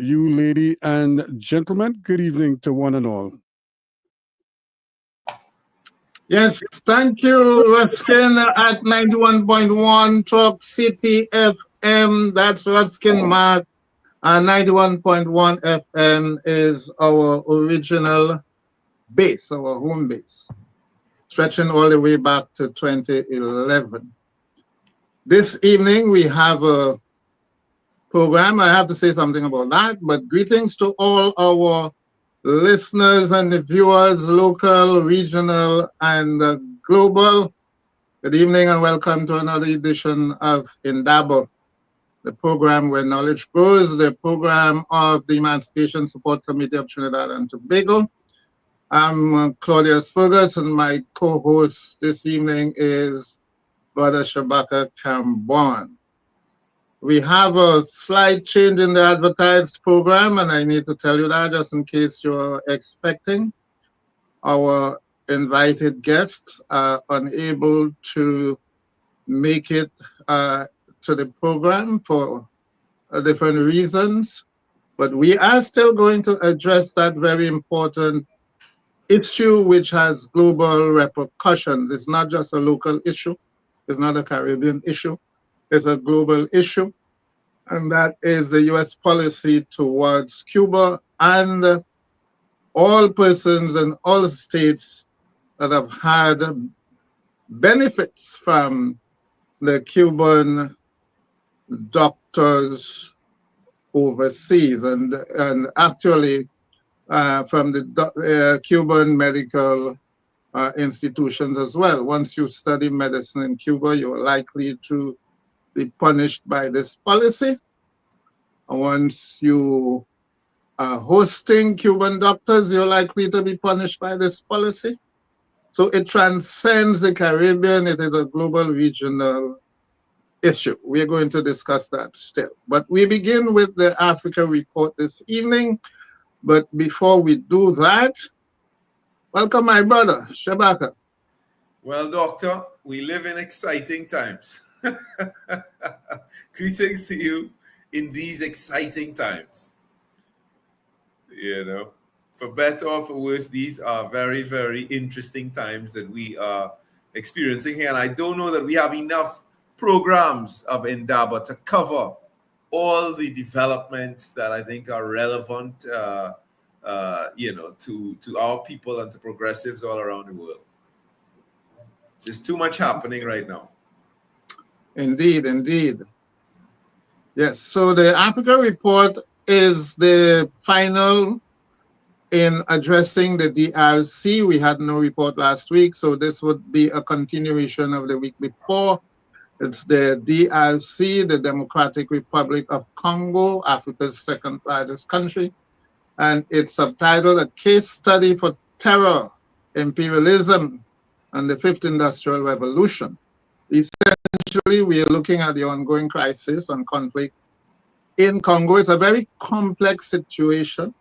you, lady and gentlemen. Good evening to one and all. Yes, thank you, Ruskin at 91.1 Talk City FM. That's Ruskin Mark. 91.1 FM is our original base, our home base, stretching all the way back to 2011. This evening we have a program. I have to say something about that, but greetings to all our listeners and the viewers, local, regional, and global. Good evening and welcome to another edition of Indaba, the program where knowledge grows, the program of the Emancipation Support Committee of Trinidad and Tobago. I'm Claudius Fergus, and my co-host this evening is Brother Shabaka Kambon. We have a slight change in the advertised program, and I need to tell you that just in case you're expecting. Our invited guests are unable to make it to the program for different reasons, but we are still going to address that very important issue which has global repercussions. It's not just a local issue, it's not a Caribbean issue, it's a global issue, and that is the US policy towards Cuba and all persons and all states that have had benefits from the Cuban doctors overseas and actually from the Cuban medical institutions as well. Once you study medicine in Cuba, you're likely to be punished by this policy. Once you are hosting Cuban doctors, you're likely to be punished by this policy. So it transcends the Caribbean. It is a global regional issue. We're going to discuss that still. But we begin with the Africa report this evening. But before we do that, welcome my brother, Shabaka. Well, Doctor, we live in exciting times. Greetings to you in these exciting times. You know, for better or for worse, these are very, very interesting times that we are experiencing here. And I don't know that we have enough programs of Indaba to cover all the developments that I think are relevant, you know, to our people and to progressives all around the world. Just too much happening right now. Indeed, indeed. Yes, so the Africa report is the final in addressing the DRC. We had no report last week, so this would be a continuation of the week before. It's the DRC, the Democratic Republic of Congo, Africa's second largest country. And it's subtitled A Case Study for Terror, Imperialism, and the Fifth Industrial Revolution. Essentially, we are looking at the ongoing crisis and conflict in Congo. It's a very complex situation,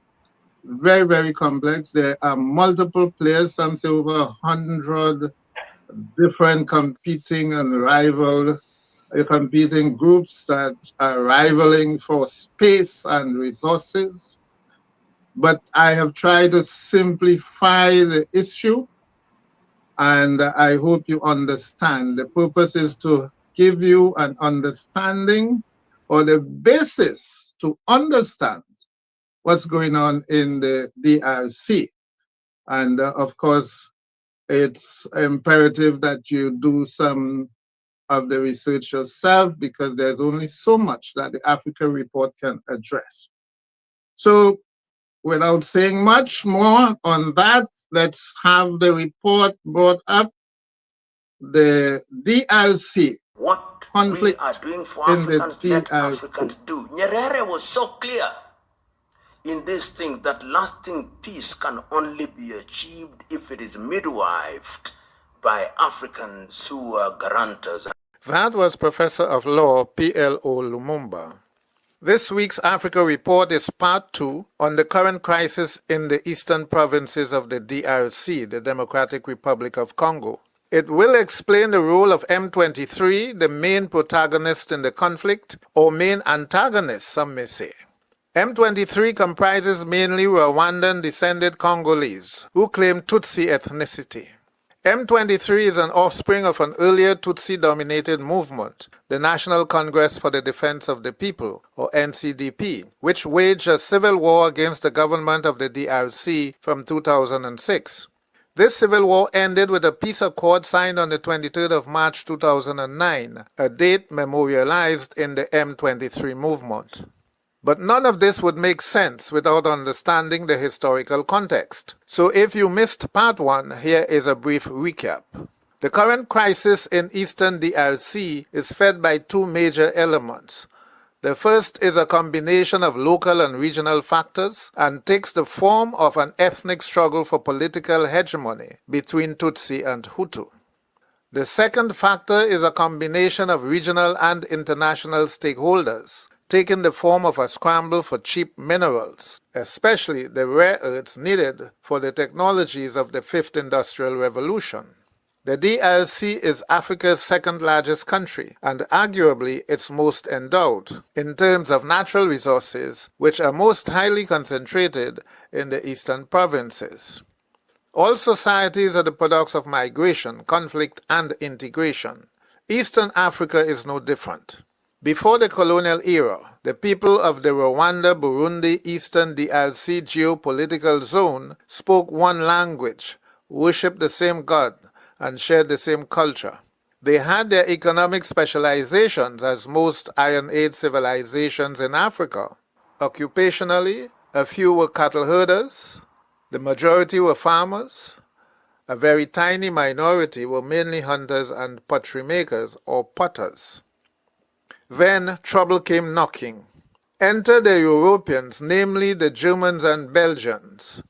very, very complex. There are multiple players, some say over 100 different competing groups that are rivaling for space and resources. But I have tried to simplify the issue, and I hope you understand. The purpose is to give you an understanding or the basis to understand what's going on in the DRC. And of course, it's imperative that you do some of the research yourself because there's only so much that the Africa report can address. So without saying much more on that, let's have the report brought up. The DRC. What we are doing for Africans, let Africans do. Nyerere was so clear in these things that lasting peace can only be achieved if it is midwifed by Africans who are guarantors. That was Professor of Law P.L.O. Lumumba. This week's Africa Report is part 2 on the current crisis in the eastern provinces of the DRC, the Democratic Republic of Congo. It will explain the role of M23, the main protagonist in the conflict, or main antagonist, some may say. M23 comprises mainly Rwandan-descended Congolese who claim Tutsi ethnicity. M23 is an offspring of an earlier Tutsi-dominated movement, the National Congress for the Defense of the People, or NCDP, which waged a civil war against the government of the DRC from 2006. This civil war ended with a peace accord signed on the 23rd of March 2009, a date memorialized in the M23 movement. But none of this would make sense without understanding the historical context. So if you missed part 1, here is a brief recap. The current crisis in eastern DRC is fed by two major elements. The first is a combination of local and regional factors and takes the form of an ethnic struggle for political hegemony between Tutsi and Hutu. The second factor is a combination of regional and international stakeholders, taking the form of a scramble for cheap minerals, especially the rare earths needed for the technologies of the Fifth Industrial Revolution. The DRC is Africa's second largest country and arguably its most endowed in terms of natural resources, which are most highly concentrated in the eastern provinces. All societies are the products of migration, conflict, and integration. Eastern Africa is no different. Before the colonial era, the people of the Rwanda-Burundi Eastern DRC geopolitical zone spoke one language, worshipped the same god, and shared the same culture. They had their economic specializations as most Iron Age civilizations in Africa. Occupationally, a few were cattle herders, the majority were farmers, a very tiny minority were mainly hunters and pottery makers or potters. Then trouble came knocking. Enter the Europeans, namely the Germans and Belgians.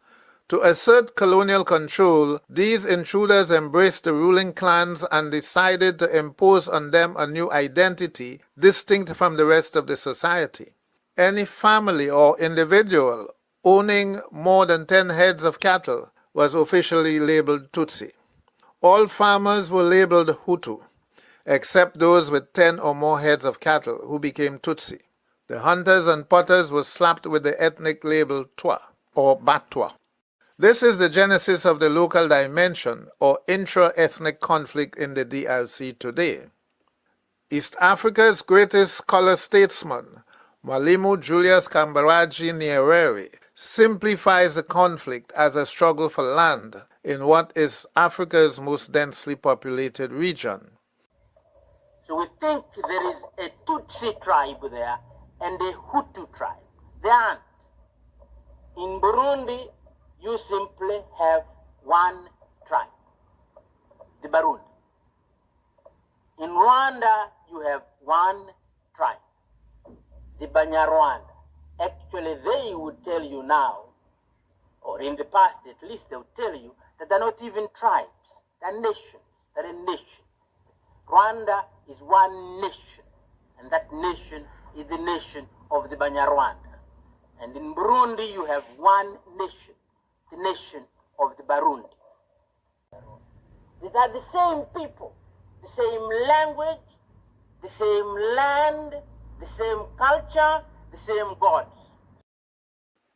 To assert colonial control, these intruders embraced the ruling clans and decided to impose on them a new identity distinct from the rest of the society. Any family or individual owning more than 10 heads of cattle was officially labeled Tutsi. All farmers were labeled Hutu, except those with 10 or more heads of cattle, who became Tutsi. The hunters and potters were slapped with the ethnic label Twa, or Batwa. This is the genesis of the local dimension, or intra-ethnic conflict in the DRC today. East Africa's greatest scholar statesman, Mwalimu Julius Kambarage Nyerere, simplifies the conflict as a struggle for land in what is Africa's most densely populated region. So we think there is a Tutsi tribe there and a Hutu tribe. There aren't. In Burundi, you simply have one tribe, the Barundi. In Rwanda, you have one tribe, the Banyarwanda. Actually, they would tell you now, or in the past at least, they would tell you that they're not even tribes, they're nations, they're a nation. Rwanda is one nation, and that nation is the nation of the Banyarwanda. And in Burundi, you have one nation, the nation of the Barundi. These are the same people, the same language, the same land, the same culture, the same gods.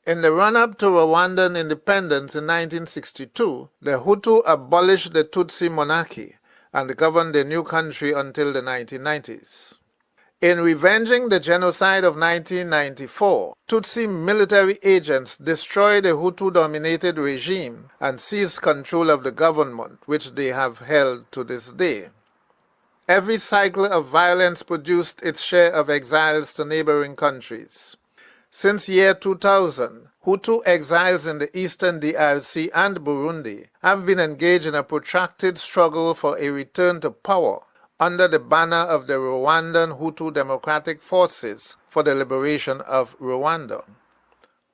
In the run-up to Rwandan independence in 1962, the Hutu abolished the Tutsi monarchy and governed the new country until the 1990s. In revenging the genocide of 1994, Tutsi military agents destroyed the Hutu-dominated regime and seized control of the government, which they have held to this day. Every cycle of violence produced its share of exiles to neighboring countries. Since year 2000, Hutu exiles in the eastern DRC and Burundi have been engaged in a protracted struggle for a return to power under the banner of the Rwandan Hutu Democratic Forces for the Liberation of Rwanda.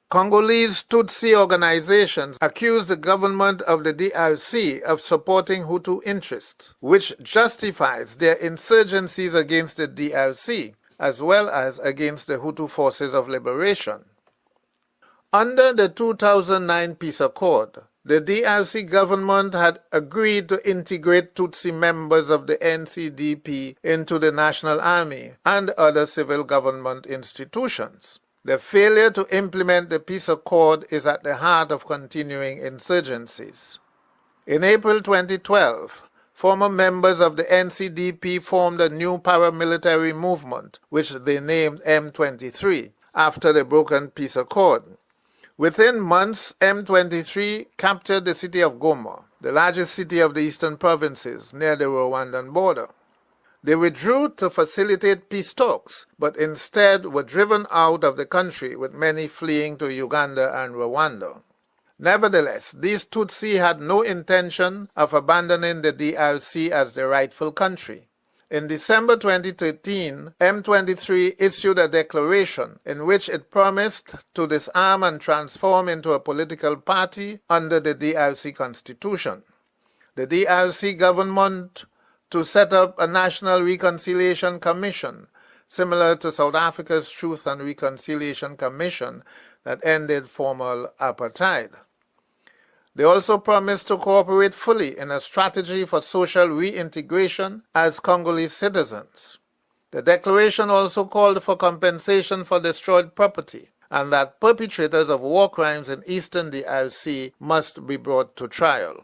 Congolese Tutsi organizations accuse the government of the DRC of supporting Hutu interests, which justifies their insurgencies against the DRC, as well as against the Hutu Forces of Liberation. Under the 2009 peace accord, the DRC government had agreed to integrate Tutsi members of the NCDP into the National Army and other civil government institutions. The failure to implement the peace accord is at the heart of continuing insurgencies. In April 2012, former members of the NCDP formed a new paramilitary movement, which they named M23, after the broken peace accord. Within months, M23 captured the city of Goma, the largest city of the eastern provinces near the Rwandan border. They withdrew to facilitate peace talks, but instead were driven out of the country, with many fleeing to Uganda and Rwanda. Nevertheless, these Tutsi had no intention of abandoning the DRC as their rightful country. In December 2013, M23 issued a declaration in which it promised to disarm and transform into a political party under the DRC constitution. The DRC government to set up a National Reconciliation Commission, similar to South Africa's Truth and Reconciliation Commission that ended formal apartheid. They also promised to cooperate fully in a strategy for social reintegration as Congolese citizens. The declaration also called for compensation for destroyed property and that perpetrators of war crimes in eastern DRC must be brought to trial.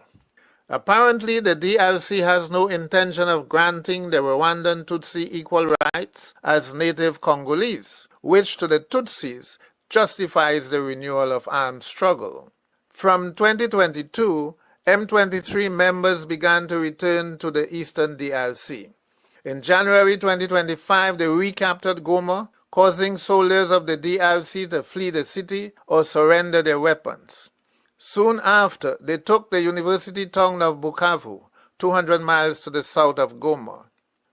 Apparently, the DRC has no intention of granting the Rwandan Tutsi equal rights as native Congolese, which to the Tutsis justifies the renewal of armed struggle. From 2022, M23 members began to return to the eastern DRC. In January 2025, they recaptured Goma, causing soldiers of the DRC to flee the city or surrender their weapons. Soon after, they took the university town of Bukavu, 200 miles to the south of Goma.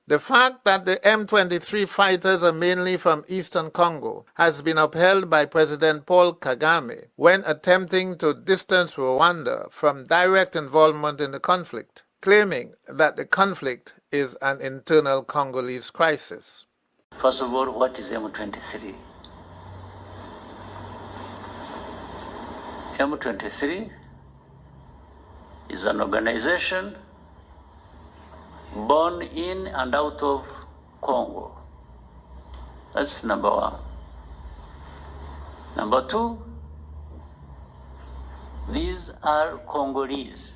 The fact that the M23 fighters are mainly from eastern Congo has been upheld by President Paul Kagame when attempting to distance Rwanda from direct involvement in the conflict, claiming that the conflict is an internal Congolese crisis. First of all, what is M23? M23 is an organization born in and out of Congo. That's number one. Number two, these are Congolese.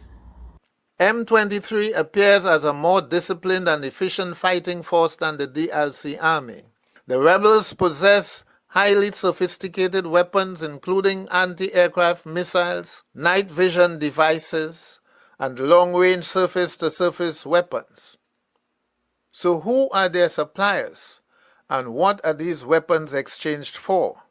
M23 appears as a more disciplined and efficient fighting force than the DRC army. The rebels possess highly sophisticated weapons including anti-aircraft missiles, night vision devices, and long-range surface-to-surface weapons. So who are their suppliers, and what are these weapons exchanged for?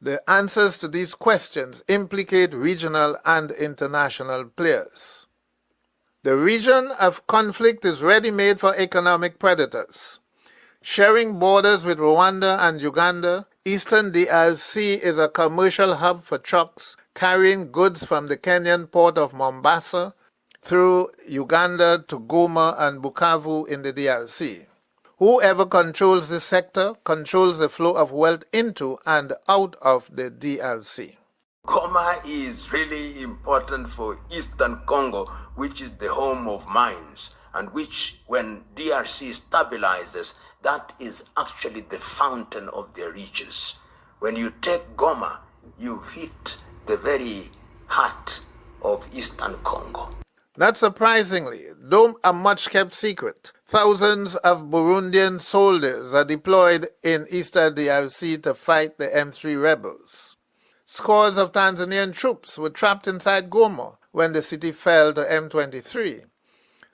The answers to these questions implicate regional and international players. The region of conflict is ready-made for economic predators. Sharing borders with Rwanda and Uganda, eastern DRC is a commercial hub for trucks carrying goods from the Kenyan port of Mombasa through Uganda to Goma and Bukavu in the DRC. Whoever controls this sector controls the flow of wealth into and out of the DRC. Goma is really important for Eastern Congo, which is the home of mines, and which, when DRC stabilizes, that is actually the fountain of their riches. When you take Goma, you hit the very heart of Eastern Congo. Not surprisingly, though a much-kept secret, thousands of Burundian soldiers are deployed in Eastern DRC to fight the M3 rebels. Scores of Tanzanian troops were trapped inside Goma when the city fell to M23.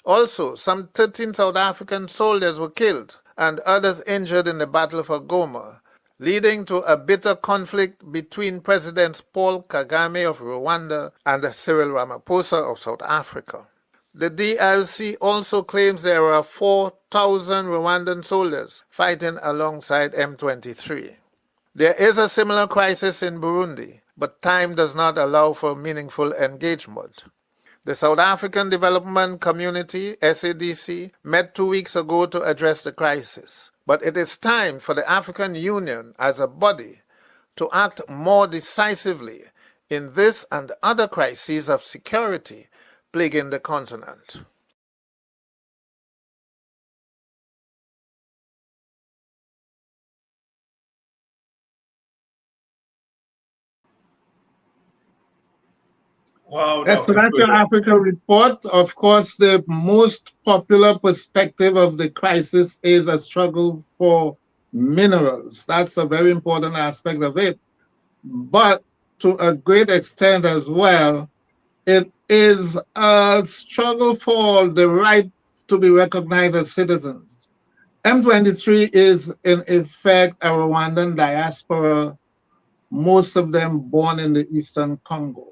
Also, some 13 South African soldiers were killed and others injured in the battle for Goma, leading to a bitter conflict between Presidents Paul Kagame of Rwanda and Cyril Ramaphosa of South Africa. The DRC also claims there are 4,000 Rwandan soldiers fighting alongside M23. There is a similar crisis in Burundi, but time does not allow for meaningful engagement. The South African Development Community, SADC, met 2 weeks ago to address the crisis. But it is time for the African Union as a body to act more decisively in this and other crises of security plaguing the continent. Wow, As for Dr. that your Fergus. Africa report, of course, the most popular perspective of the crisis is a struggle for minerals. That's a very important aspect of it. But to a great extent as well, it is a struggle for the right to be recognized as citizens. M23 is in effect a Rwandan diaspora, most of them born in the Eastern Congo.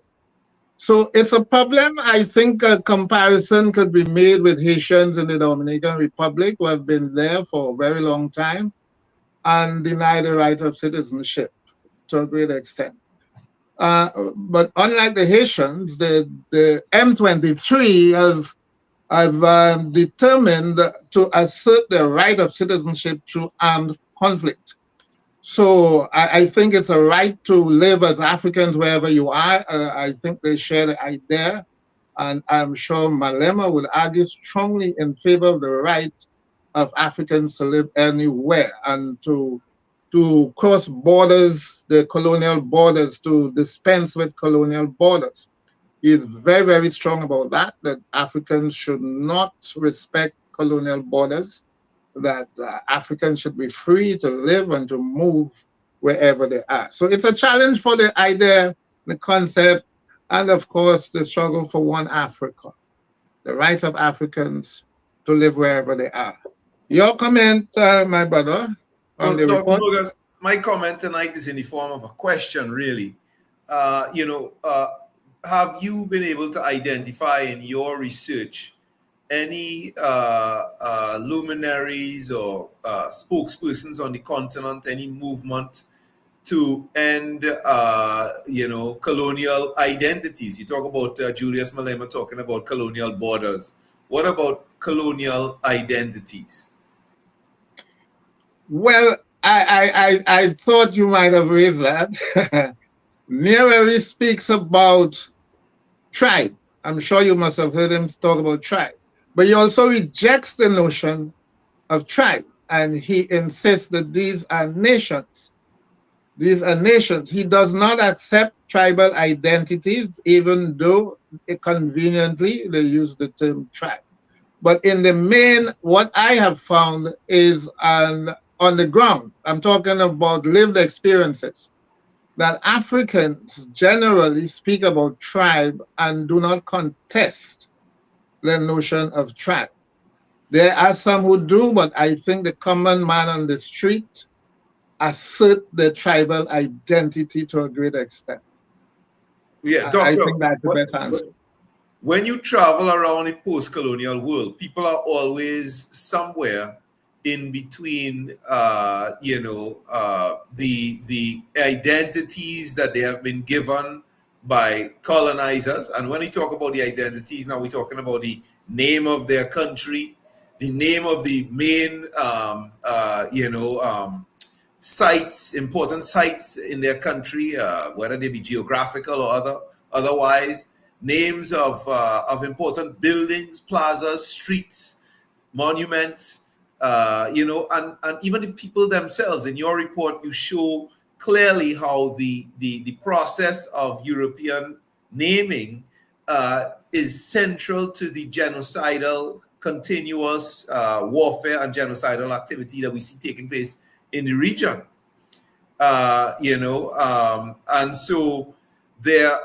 So it's a problem. I think a comparison could be made with Haitians in the Dominican Republic who have been there for a very long time and deny the right of citizenship to a great extent. But unlike the Haitians, the M23 have determined to assert their right of citizenship through armed conflict. So I think it's a right to live as Africans wherever you are. I think they share the idea. And I'm sure Malema would argue strongly in favor of the right of Africans to live anywhere and to cross borders, the colonial borders, to dispense with colonial borders. He is very, very strong about that Africans should not respect colonial borders, that Africans should be free to live and to move wherever they are. So it's a challenge for the idea, the concept, and of course, the struggle for one Africa, the rights of Africans to live wherever they are. Your comment, my brother, on the Dr. report? Fergus, my comment tonight is in the form of a question, really. Have you been able to identify in your research any luminaries or spokespersons on the continent, any movement to end, colonial identities? You talk about Julius Malema talking about colonial borders. What about colonial identities? Well, I thought you might have raised that. Nyerere speaks about tribe. I'm sure you must have heard him talk about tribe. But he also rejects the notion of tribe, and he insists that these are nations. These are nations. He does not accept tribal identities, even though conveniently they use the term tribe. But in the main, what I have found is on the ground, I'm talking about lived experiences, that Africans generally speak about tribe and do not contest the notion of tribe. There are some who do, but I think the common man on the street assert the tribal identity to a great extent. Yeah, Doctor, I think that's the best answer. When you travel around the post-colonial world, people are always somewhere in between, the identities that they have been given by colonizers. And when we talk about the identities, now we're talking about the name of their country, the name of the main, sites, important sites in their country, whether they be geographical or otherwise, names of important buildings, plazas, streets, monuments, and even the people themselves. In your report, you show clearly how the process of European naming is central to the genocidal, continuous warfare and genocidal activity that we see taking place in the region. And so there,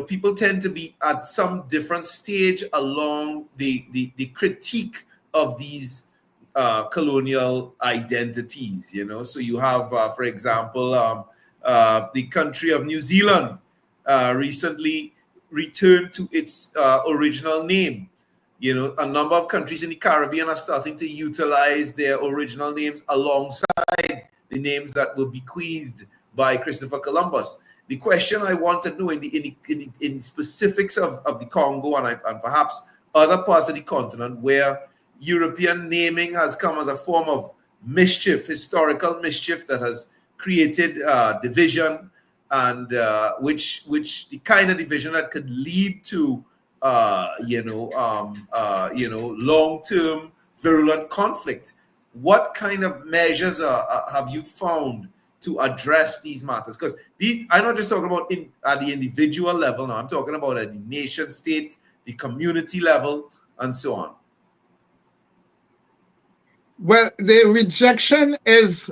people tend to be at some different stage along the critique of these colonial identities. So you have, for example, the country of New Zealand recently returned to its original name. A number of countries in the Caribbean are starting to utilize their original names alongside the names that were bequeathed by Christopher Columbus. The question I want to know in specifics of the Congo and perhaps other parts of the continent where European naming has come as a form of mischief, historical mischief that has created division, and which the kind of division that could lead to long-term virulent conflict. What kind of measures have you found to address these matters. Because I'm not just talking about at the individual level, no, I'm talking about at the nation state, the community level, and so on. Well, the rejection is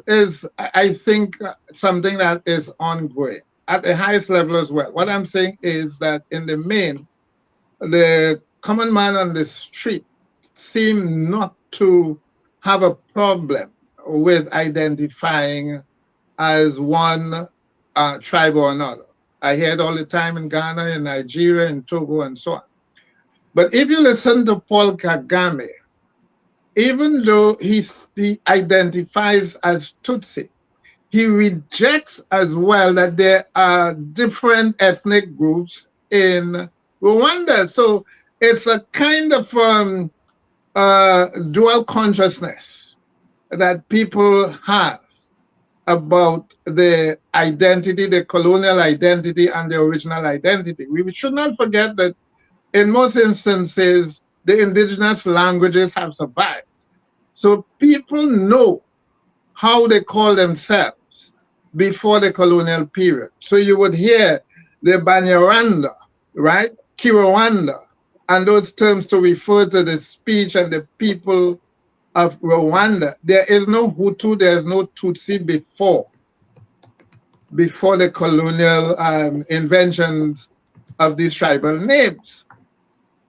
I think, something that is ongoing at the highest level as well. What I'm saying is that in the main, the common man on the street seem not to have a problem with identifying as one tribe or another. I hear it all the time in Ghana, in Nigeria, in Togo, and so on. But if you listen to Paul Kagame, even though he identifies as Tutsi, he rejects as well that there are different ethnic groups in Rwanda. So it's a kind of dual consciousness that people have about the identity, the colonial identity and the original identity. We should not forget that in most instances, the indigenous languages have survived. So people know how they call themselves before the colonial period. So you would hear the Banyarwanda, right? Kinyarwanda, and those terms to refer to the speech and the people of Rwanda. There is no Hutu, there is no Tutsi before the colonial inventions of these tribal names.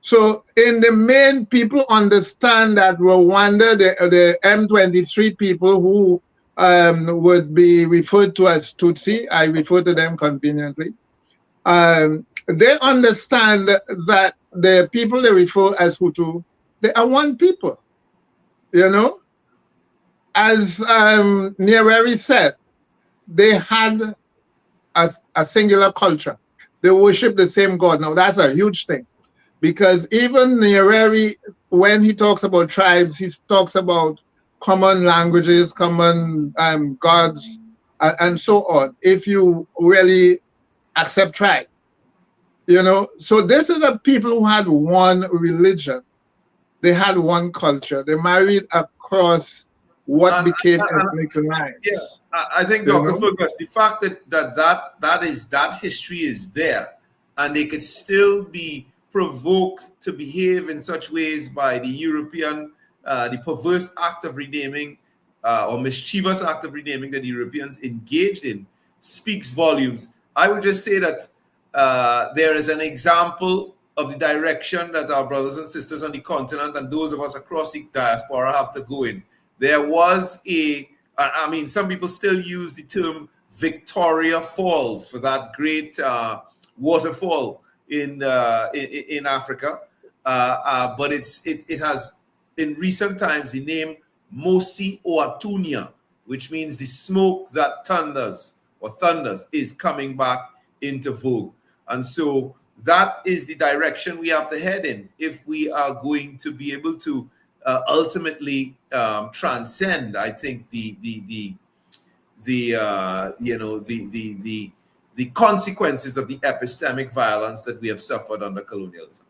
So in the main, people understand that Rwanda, the M23 people who would be referred to as Tutsi, I refer to them conveniently, they understand that the people they refer as Hutu, they are one people, you know? As Nyerere said, they had a singular culture. They worship the same God. Now that's a huge thing. Because even Nyerere, when he talks about tribes, he talks about common languages, common gods, and so on, if you really accept tribe. You know, so this is a people who had one religion. They had one culture. They married across what became ethnic lines. Yeah, I think, Dr. Fergus, the fact that history is there, and they could still be provoked to behave in such ways by the European, the perverse act of renaming or mischievous act of renaming that the Europeans engaged in, speaks volumes. I would just say that there is an example of the direction that our brothers and sisters on the continent and those of us across the diaspora have to go in. There was some people still use the term Victoria Falls for that great waterfall in Africa, but it has in recent times the name Mosi Oatunya, which means the smoke that thunders is coming back into vogue. And so that is the direction we have to head in if we are going to be able to ultimately transcend, I think, the consequences of the epistemic violence that we have suffered under colonialism.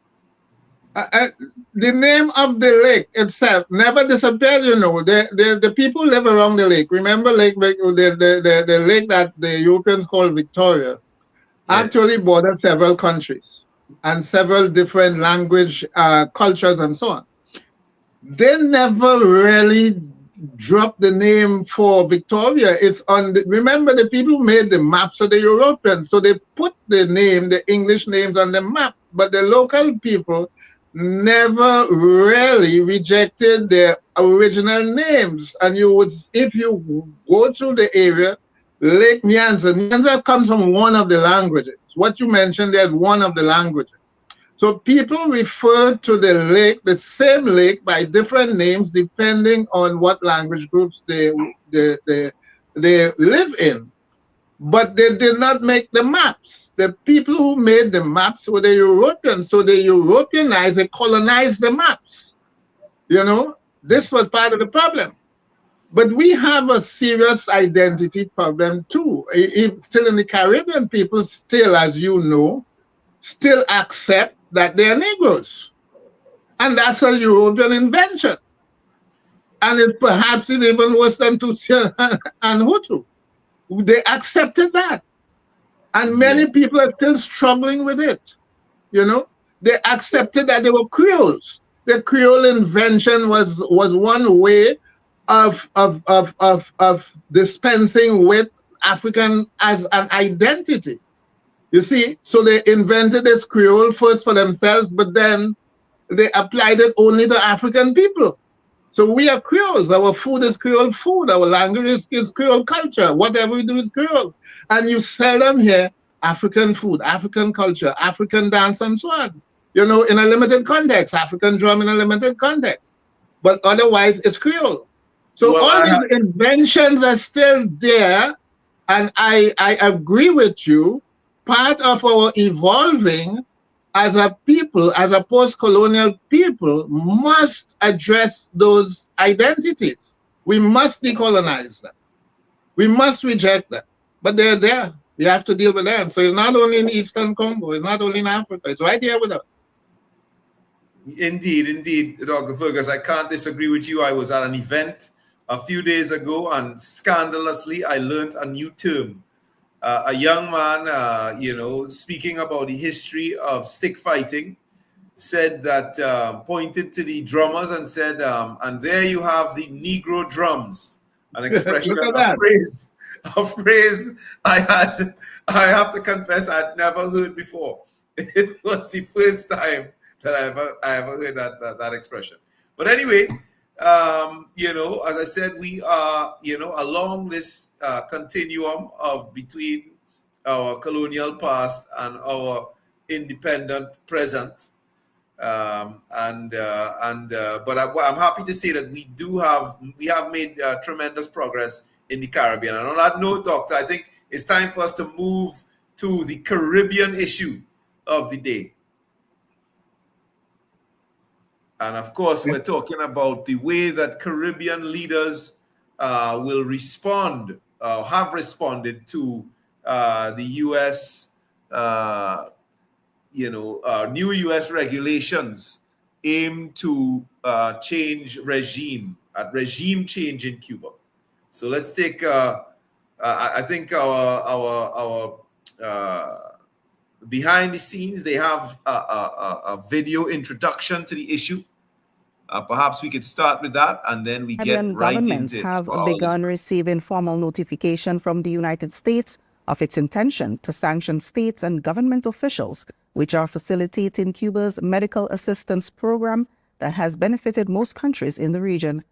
The name of the lake itself never disappeared, you know. The people live around the lake. Remember the lake that the Europeans call Victoria, yes, actually borders several countries and several different language, cultures and so on. They never really dropped the name for Victoria. It's on remember the people who made the maps are the Europeans, so they put the English names on the map, but the local people never really rejected their original names. And you would, if you go through the area, Lake Nyanza comes from one of the languages. What you mentioned there is one of the languages. So people refer to the lake, the same lake, by different names depending on what language groups they live in. But they did not make the maps. The people who made the maps were the Europeans. So they Europeanized, they colonized the maps. You know, this was part of the problem. But we have a serious identity problem too. Still in the Caribbean, people still, as you know, still accept that they are Negroes. And that's a European invention. And it perhaps is even worse than Tutsi and Hutu. they accepted that. And many people are still struggling with it. You know, they accepted that they were Creoles. The Creole invention was one way of dispensing with African as an identity. You see, so they invented this Creole first for themselves, but then they applied it only to African people. So we are Creoles. Our food is Creole food. Our language is Creole culture. Whatever we do is Creole. And you seldom hear African food, African culture, African dance, and so on. You know, in a limited context, African drum in a limited context. But otherwise, it's Creole. So all these inventions are still there. And I agree with you. Part of our evolving as a people, as a post-colonial people, must address those identities. We must decolonize them. We must reject them. But they're there. We have to deal with them. So it's not only in Eastern Congo, it's not only in Africa, it's right here with us. Indeed, Dr. Fergus, I can't disagree with you. I was at an event a few days ago, and scandalously, I learned a new term. A young man, speaking about the history of stick fighting, said that, pointed to the drummers and said, and there you have the Negro drums, an expression, a phrase I have to confess I'd never heard before. It was the first time that I ever heard that expression. But anyway, as I said, we are, along this continuum of between our colonial past and our independent present. But I'm happy to say that we have made tremendous progress in the Caribbean. And on that note, Doctor, I think it's time for us to move to the Caribbean issue of the day. And of course, we're talking about the way that Caribbean leaders will respond, have responded to the U.S., new U.S. regulations aimed to change regime change in Cuba. So let's take, I think our behind the scenes, they have a video introduction to the issue. Perhaps we could start with that, and then we get right governments into it. Have begun receiving formal notification from the United States of its intention to sanction states and government officials which are facilitating Cuba's medical assistance program that has benefited most countries in the region.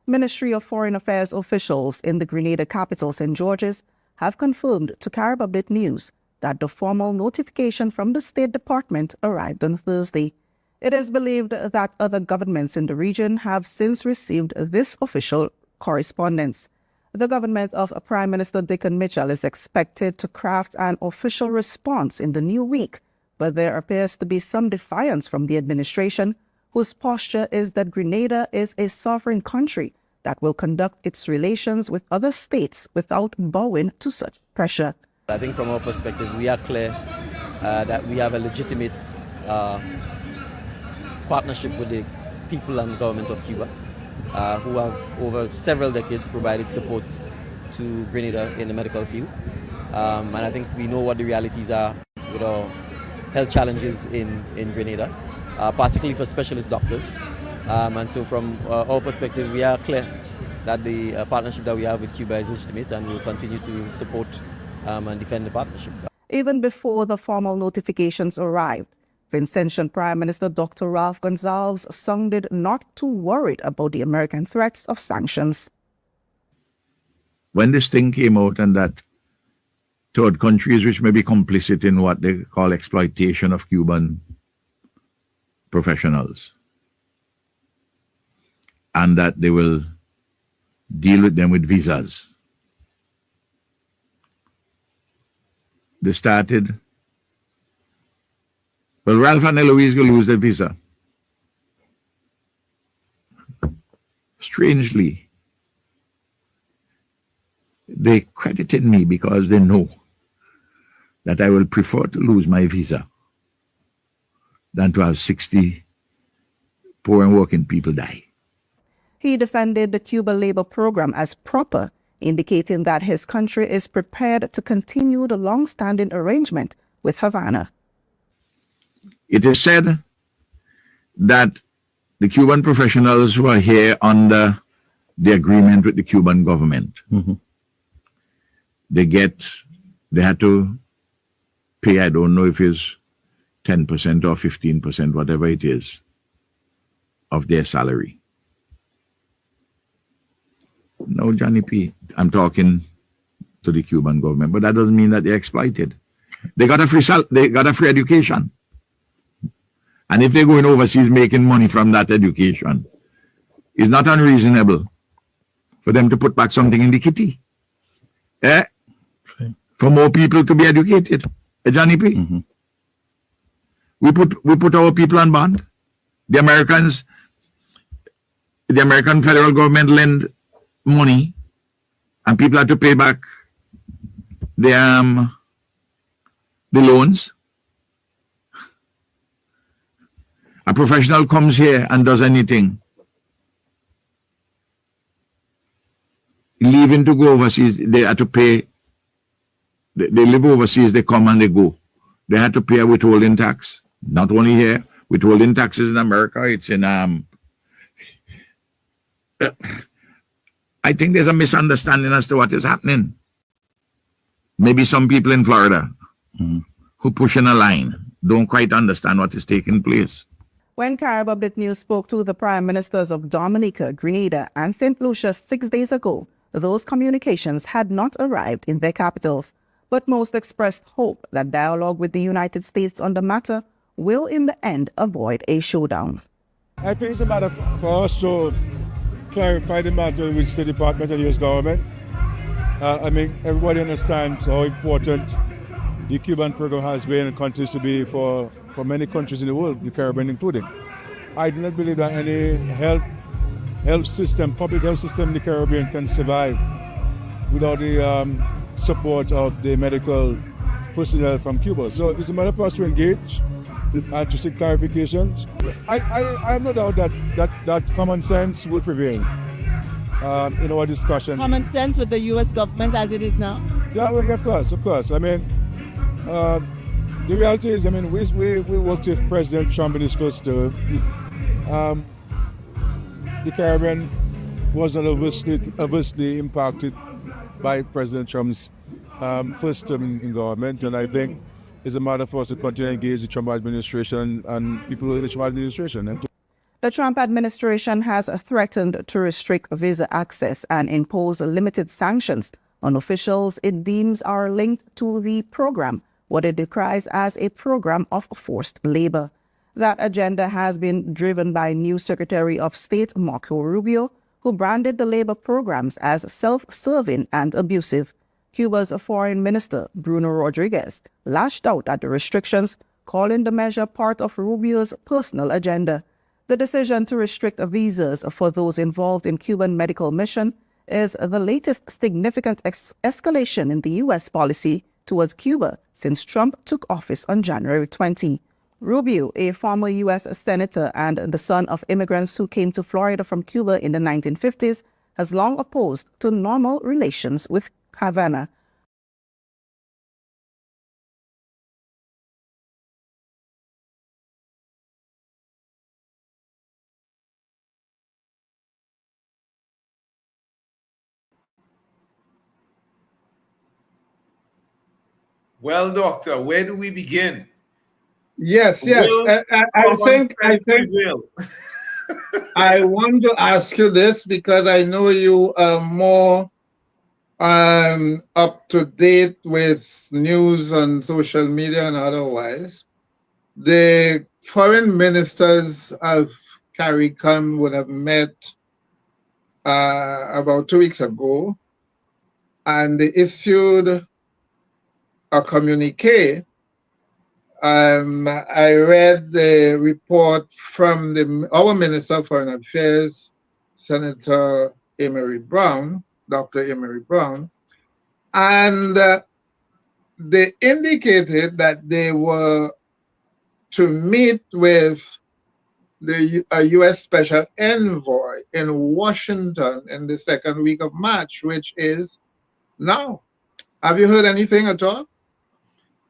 Ministry of Foreign Affairs officials in the Grenada capital, St. George's, have confirmed to Carib Update News that the formal notification from the State Department arrived on Thursday. It is believed that other governments in the region have since received this official correspondence. The government of Prime Minister Dickon Mitchell is expected to craft an official response in the new week, but there appears to be some defiance from the administration, whose posture is that Grenada is a sovereign country that will conduct its relations with other states without bowing to such pressure. I think from our perspective, we are clear that we have a legitimate partnership with the people and government of Cuba, who have over several decades provided support to Grenada in the medical field. And I think we know what the realities are with our health challenges in Grenada, particularly for specialist doctors. And so from our perspective, we are clear that the partnership that we have with Cuba is legitimate, and we'll continue to support and defend the partnership. Even before the formal notifications arrived, Vincentian Prime Minister Dr. Ralph Gonsalves sounded not too worried about the American threats of sanctions. When this thing came out and that third countries which may be complicit in what they call exploitation of Cuban professionals, and that they will deal with them with visas. They started, well, Ralph and Eloise will lose their visa. Strangely, they credited me because they know that I will prefer to lose my visa than to have 60 poor and working people die. He defended the Cuba labor program as proper indicating that his country is prepared to continue the long-standing arrangement with Havana. It is said that the Cuban professionals who are here under the agreement with the Cuban government, they had to pay, I don't know if it's 10% or 15%, whatever it is, of their salary. No, Johnny P., I'm talking to the Cuban government, but that doesn't mean that they're exploited. They got a free education. And if they're going overseas making money from that education, it's not unreasonable for them to put back something in the kitty. Eh? For more people to be educated. Johnny P. We put our people on bond. The American federal government lend money and people have to pay back the loans. A professional comes here and does anything, leaving to go overseas, they have to pay. They live overseas, they come and they go. They have to pay a withholding tax. Not only here, withholding taxes in America, it's in I think there's a misunderstanding as to what is happening. Maybe some people in Florida who push in a line don't quite understand what is taking place. When Carib Update News spoke to the Prime Ministers of Dominica, Grenada, and St. Lucia 6 days ago, those communications had not arrived in their capitals, but most expressed hope that dialogue with the United States on the matter will in the end avoid a showdown. I think it's a matter for us to clarify the matter with the State Department and the U.S. government. I mean, everybody understands how important the Cuban program has been and continues to be for many countries in the world, the Caribbean including. I do not believe that any health system, public health system in the Caribbean can survive without the support of the medical personnel from Cuba. So it's a matter for us to engage and to seek clarifications. I have no doubt that common sense will prevail in our discussion. Common sense with the U.S. government as it is now? Yeah, well, of course. I mean, the reality is, I mean, we worked with President Trump in his first term. The Caribbean was not adversely impacted by President Trump's first term in government, and I think it's a matter for us to continue to engage the Trump administration and people in the Trump administration. The Trump administration has threatened to restrict visa access and impose limited sanctions on officials it deems are linked to the program, what it decries as a program of forced labor. That agenda has been driven by new Secretary of State Marco Rubio, who branded the labor programs as self-serving and abusive. Cuba's Foreign Minister, Bruno Rodriguez, lashed out at the restrictions, calling the measure part of Rubio's personal agenda. The decision to restrict visas for those involved in Cuban medical mission is the latest significant escalation in the U.S. policy towards Cuba since Trump took office on January 20. Rubio, a former U.S. senator and the son of immigrants who came to Florida from Cuba in the 1950s, has long opposed to normal relations with Havana. Well, doctor, where do we begin? Yes. I think I want to ask you this because I know you are more up to date with news on social media and otherwise. The foreign ministers of CARICOM would have met about 2 weeks ago, and they issued a communique. I read the report from our Minister of Foreign Affairs, Senator Emery Brown, Dr. Emery Brown, and they indicated that they were to meet with a U.S. Special Envoy in Washington in the second week of March, which is now. Have you heard anything at all?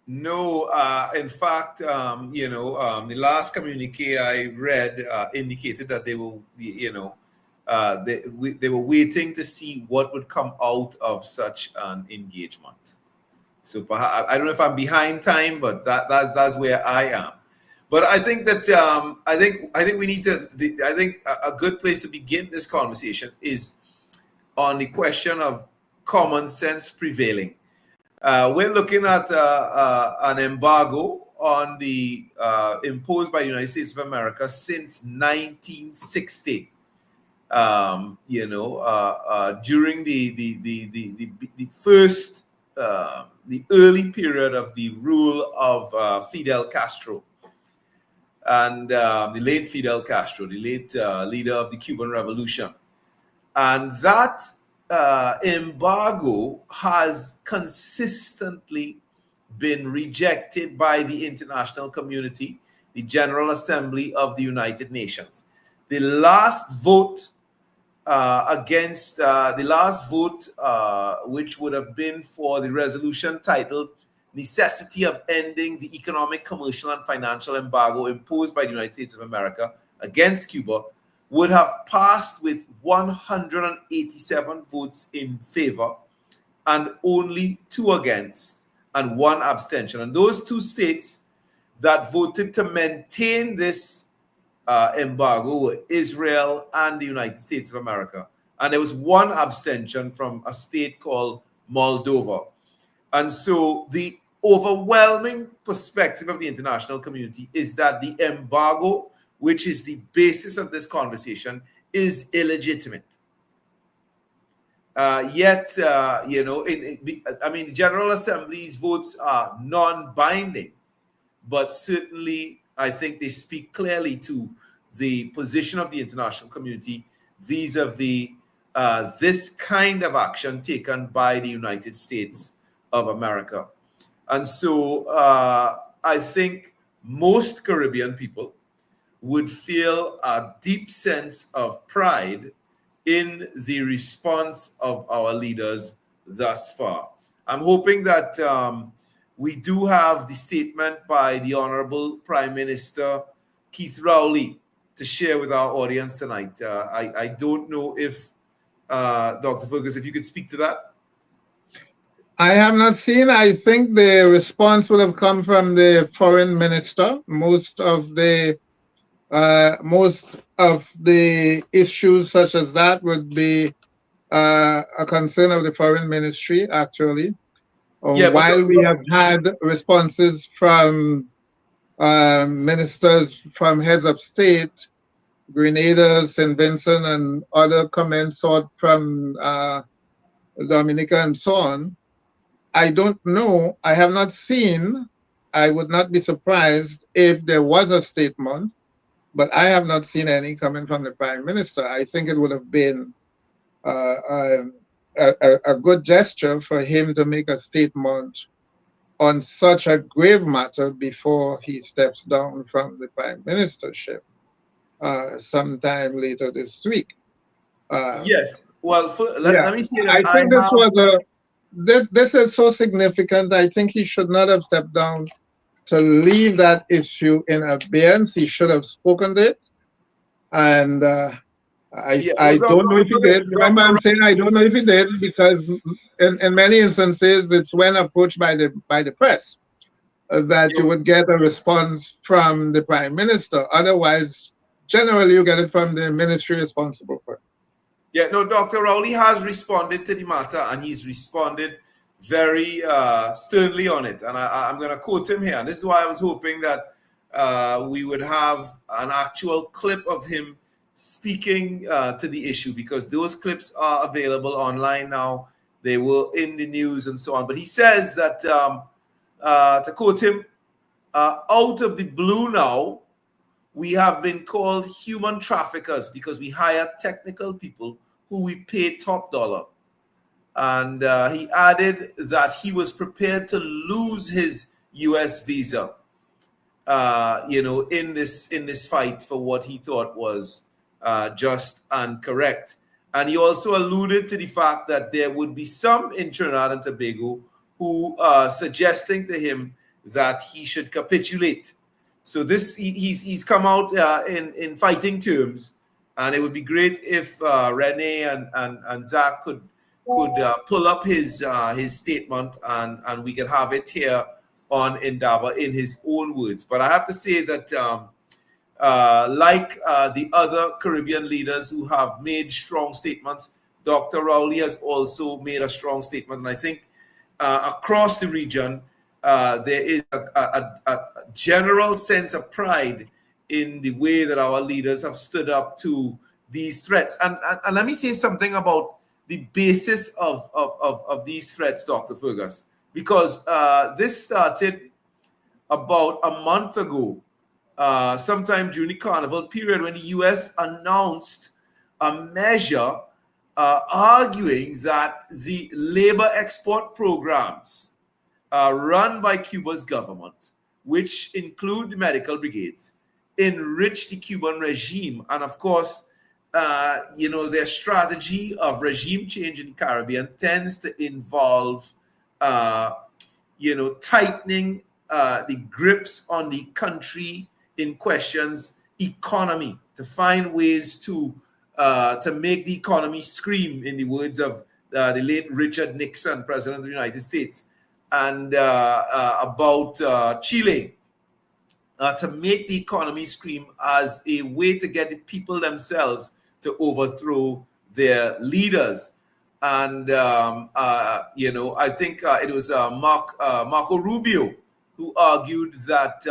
No, in fact, the last communique I read indicated that they will, they were waiting to see what would come out of such an engagement. So perhaps, I don't know if I'm behind time, but that's where I am. But I think that I think we need to. I think a good place to begin this conversation is on the question of common sense prevailing. We're looking at an embargo on the imposed by the United States of America since 1960. During the first the early period of the rule of Fidel Castro and the late Fidel Castro, the late leader of the Cuban Revolution, and that embargo has consistently been rejected by the international community, the General Assembly of the United Nations. The last vote which would have been for the resolution titled Necessity of Ending the Economic, Commercial, and Financial Embargo imposed by the United States of America against Cuba, would have passed with 187 votes in favor and only 2 against and 1 abstention. And those 2 states that voted to maintain this embargo were Israel and the United States of America. And there was 1 abstention from a state called Moldova. And so the overwhelming perspective of the international community is that the embargo, which is the basis of this conversation, is illegitimate. Yet, the General Assembly's votes are non-binding, but certainly I think they speak clearly to the position of the international community vis-a-vis this kind of action taken by the United States of America. And so I think most Caribbean people would feel a deep sense of pride in the response of our leaders thus far. I'm hoping that we do have the statement by the Honorable Prime Minister Keith Rowley to share with our audience tonight. I don't know if, Dr. Fergus, if you could speak to that. I have not seen. I think the response would have come from the foreign minister. Most of the issues such as that would be a concern of the foreign ministry, actually. While we have had responses from ministers, from heads of state, Grenada, St. Vincent, and other comments sought from Dominica and so on, I don't know. I have not seen. I would not be surprised if there was a statement, but I have not seen any coming from the Prime Minister. I think it would have been a good gesture for him to make a statement on such a grave matter before he steps down from the Prime Ministership sometime later this week. Yes. Well, let me say that I think this is so significant. I think he should not have stepped down to leave that issue in abeyance. He should have spoken it. And I don't know if he did. Remember, I'm saying I don't know if he did because in many instances, it's when approached by the press that you would get a response from the Prime Minister. Otherwise, generally, you get it from the ministry responsible for it. Yeah, no, Dr. Rowley has responded to the matter, and he's responded very sternly on it. And I'm going to quote him here. And this is why I was hoping that we would have an actual clip of him speaking to the issue, because those clips are available online now. They were in the news and so on. But he says that, to quote him, out of the blue now, we have been called human traffickers because we hire technical people who we pay top dollar. And he added that he was prepared to lose his U.S. visa. in this fight for what he thought was just and correct. And he also alluded to the fact that there would be some in Trinidad and Tobago who are suggesting to him that he should capitulate. So he's come out in fighting terms, and it would be great if Renee and Zach could pull up his statement and we could have it here on Indaba in his own words. But I have to say that like the other Caribbean leaders who have made strong statements, Dr. Rowley has also made a strong statement. And I think across the region, there is a general sense of pride in the way that our leaders have stood up to these threats. And let me say something about the basis of these threats, Dr. Fergus, because this started about a month ago, sometime during the carnival period, when the U.S. announced a measure arguing that the labor export programs run by Cuba's government, which include the medical brigades, enrich the Cuban regime. And of course, their strategy of regime change in the Caribbean tends to involve, tightening the grips on the country in question's economy, to find ways to make the economy scream, in the words of the late Richard Nixon, President of the United States, and about Chile, to make the economy scream as a way to get the people themselves to overthrow their leaders. And, I think it was Marco Rubio who argued that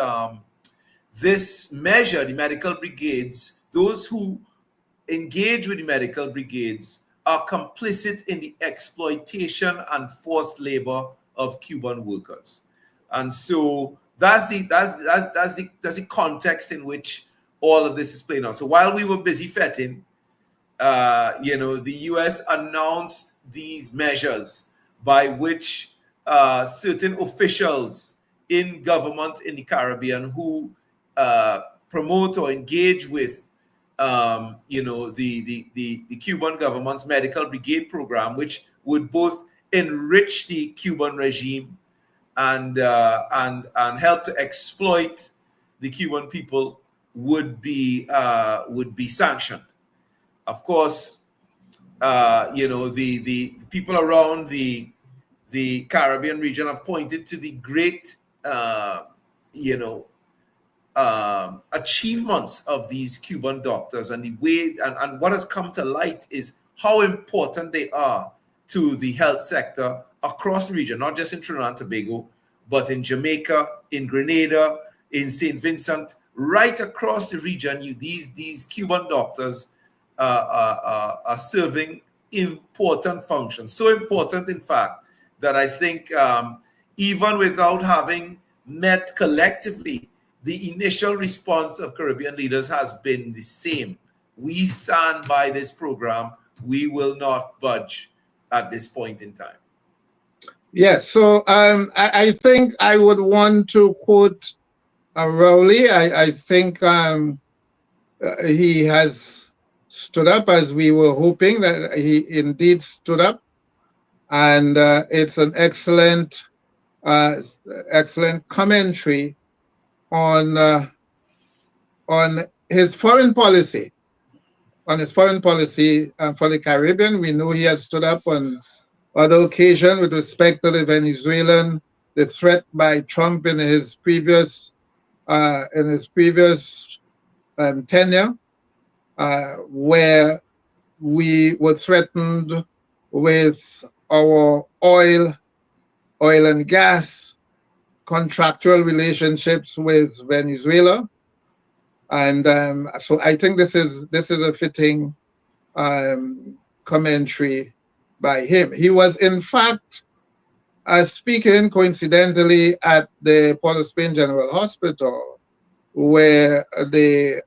this measure, the medical brigades, those who engage with the medical brigades are complicit in the exploitation and forced labor of Cuban workers. And so that's the context in which all of this is playing out. So while we were busy fetting, the U.S. announced these measures by which certain officials in government in the Caribbean who promote or engage with the Cuban government's medical brigade program, which would both enrich the Cuban regime and help to exploit the Cuban people, would be sanctioned. Of course, the people around the Caribbean region have pointed to the great achievements of these Cuban doctors, and the way and what has come to light is how important they are to the health sector across the region, not just in Trinidad and Tobago, but in Jamaica, in Grenada, in St. Vincent, right across the region. These Cuban doctors are serving important functions, so important, in fact, that I think even without having met collectively, the initial response of Caribbean leaders has been the same. We stand by this program. We will not budge at this point in time. Yes, so I think I would want to quote Rowley. I think he has stood up, as we were hoping that he indeed stood up. And it's an excellent commentary on his foreign policy. On his foreign policy for the Caribbean. We know he has stood up on other occasions with respect to the Venezuelan, the threat by Trump in his previous tenure, where we were threatened with our oil and gas contractual relationships with Venezuela. And so I think this is a fitting commentary by him. He was, in fact, speaking coincidentally at the Port of Spain General Hospital, where they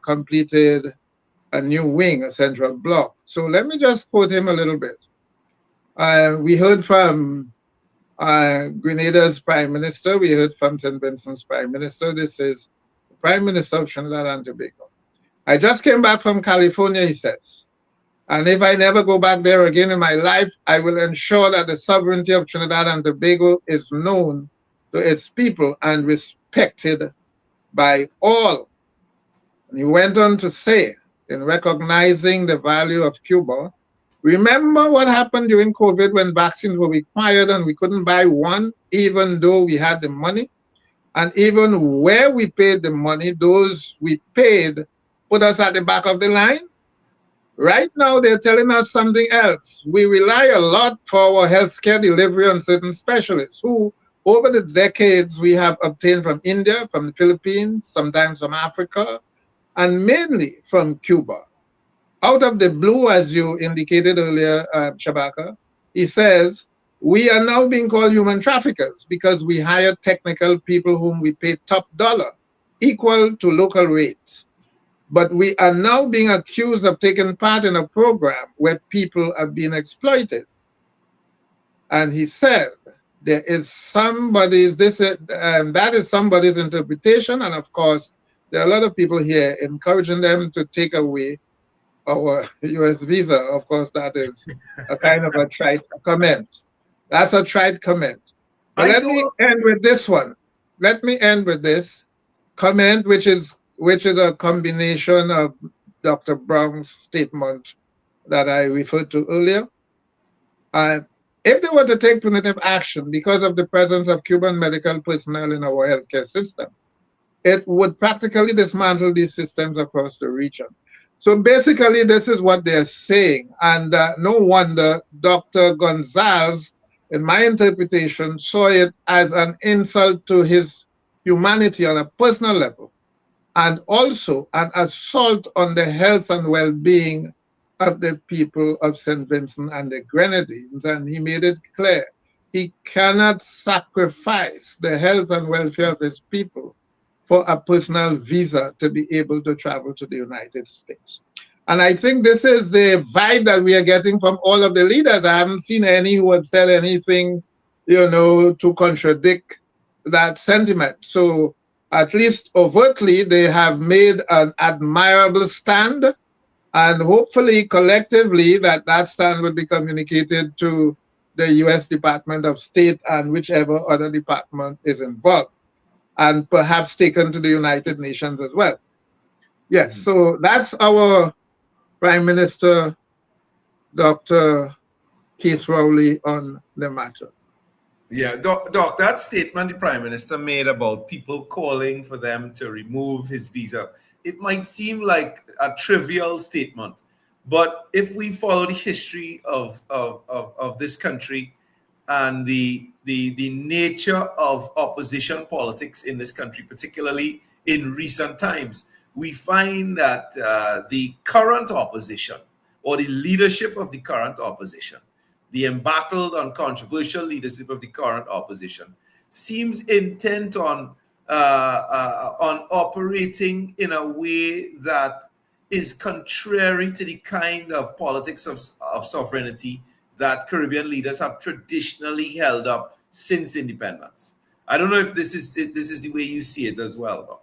completed a new wing, a central block. So let me just quote him a little bit. We heard from Grenada's Prime Minister. We heard from St. Vincent's Prime Minister. This is the Prime Minister of Trinidad and Tobago. I just came back from California, he says. And if I never go back there again in my life, I will ensure that the sovereignty of Trinidad and Tobago is known to its people and respected by all. And he went on to say, in recognizing the value of Cuba, remember what happened during COVID when vaccines were required and we couldn't buy one, even though we had the money? And even where we paid the money, those we paid put us at the back of the line. Right now, they're telling us something else. We rely a lot for our healthcare delivery on certain specialists who, over the decades, we have obtained from India, from the Philippines, sometimes from Africa, and mainly from Cuba. Out of the blue, as you indicated earlier, Shabaka, he says, we are now being called human traffickers because we hire technical people whom we pay top dollar, equal to local rates. But we are now being accused of taking part in a program where people are being exploited. And he said, there is somebody's, that is somebody's interpretation. And of course, there are a lot of people here encouraging them to take away our US visa. Of course, that is a kind of a trite comment. That's a trite comment. But let me end with this one. Let me end with this comment, which is a combination of Dr. Brown's statement that I referred to earlier. If they were to take punitive action because of the presence of Cuban medical personnel in our healthcare system, it would practically dismantle these systems across the region. So basically, this is what they're saying. And no wonder Dr. Gonzalez, in my interpretation, saw it as an insult to his humanity on a personal level, and also an assault on the health and well-being of the people of St. Vincent and the Grenadines. And he made it clear he cannot sacrifice the health and welfare of his people for a personal visa to be able to travel to the United States. And I think this is the vibe that we are getting from all of the leaders. I haven't seen any who have said anything, to contradict that sentiment. So at least overtly, they have made an admirable stand, and hopefully collectively that stand will be communicated to the US Department of State and whichever other department is involved, and perhaps taken to the United Nations as well. Yes, so that's our Prime Minister, Dr. Keith Rowley, on the matter. Yeah, Doc, that statement the Prime Minister made about people calling for them to remove his visa, it might seem like a trivial statement, but if we follow the history of this country and the nature of opposition politics in this country, particularly in recent times, we find that the current opposition, or the leadership of the current opposition, the embattled and controversial leadership of the current opposition, seems intent on operating in a way that is contrary to the kind of politics of sovereignty that Caribbean leaders have traditionally held up since independence. I don't know if this is the way you see it as well, Doctor.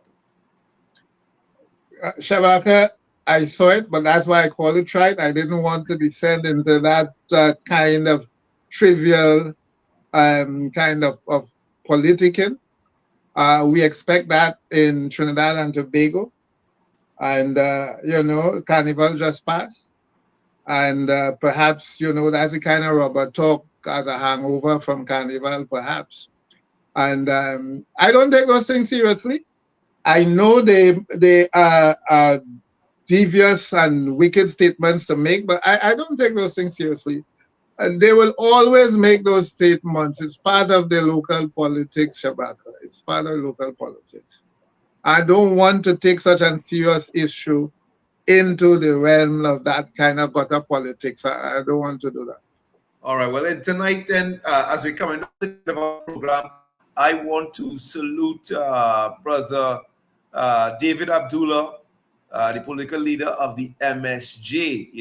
Shabaka, I saw it, but that's why I call it trite. I didn't want to descend into that kind of trivial kind of politicking. We expect that in Trinidad and Tobago. And, Carnival just passed. And perhaps, that's the kind of rubber talk as a hangover from Carnival, perhaps. And I don't take those things seriously. I know they are devious and wicked statements to make, but I don't take those things seriously. And they will always make those statements. It's part of the local politics, Shabaka. It's part of local politics. I don't want to take such a serious issue into the realm of that kind of gutter politics. I don't want to do that. All right. Well, and tonight then, as we come into the program, I want to salute Brother David Abdullah, the political leader of the MSJ.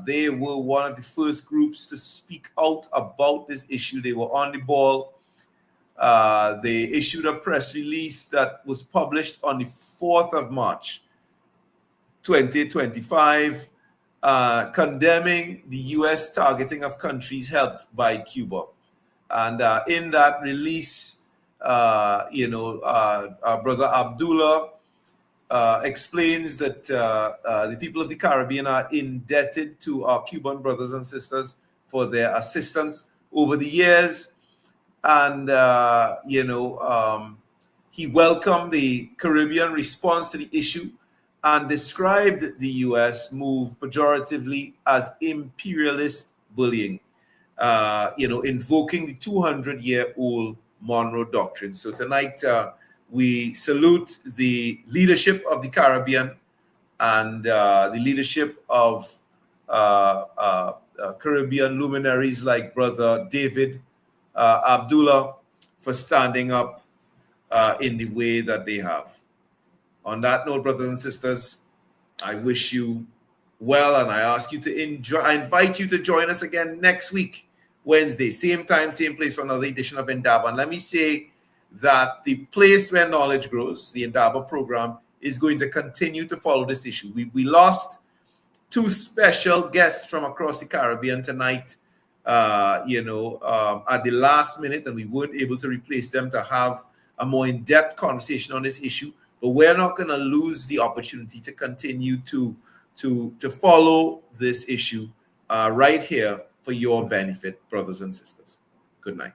They were one of the first groups to speak out about this issue. They were on the ball. They issued a press release that was published on the 4th of March, 2025, condemning the U.S. targeting of countries helped by Cuba. And in that release, Brother Abdullah explains that the people of the Caribbean are indebted to our Cuban brothers and sisters for their assistance over the years. And, he welcomed the Caribbean response to the issue and described the U.S. move pejoratively as imperialist bullying, invoking the 200-year-old Monroe Doctrine. So tonight, we salute the leadership of the Caribbean and the leadership of Caribbean luminaries like Brother David Abdullah for standing up in the way that they have. On that note, brothers and sisters, I wish you well, and I ask you to enjoy. I invite you to join us again next week, Wednesday, same time, same place, for another edition of Indaba. And let me say that the place where knowledge grows, the Indaba program, is going to continue to follow this issue. We lost two special guests from across the Caribbean tonight, at the last minute, and we weren't able to replace them to have a more in-depth conversation on this issue. But we're not going to lose the opportunity to continue to follow this issue right here for your benefit, brothers and sisters. Good night.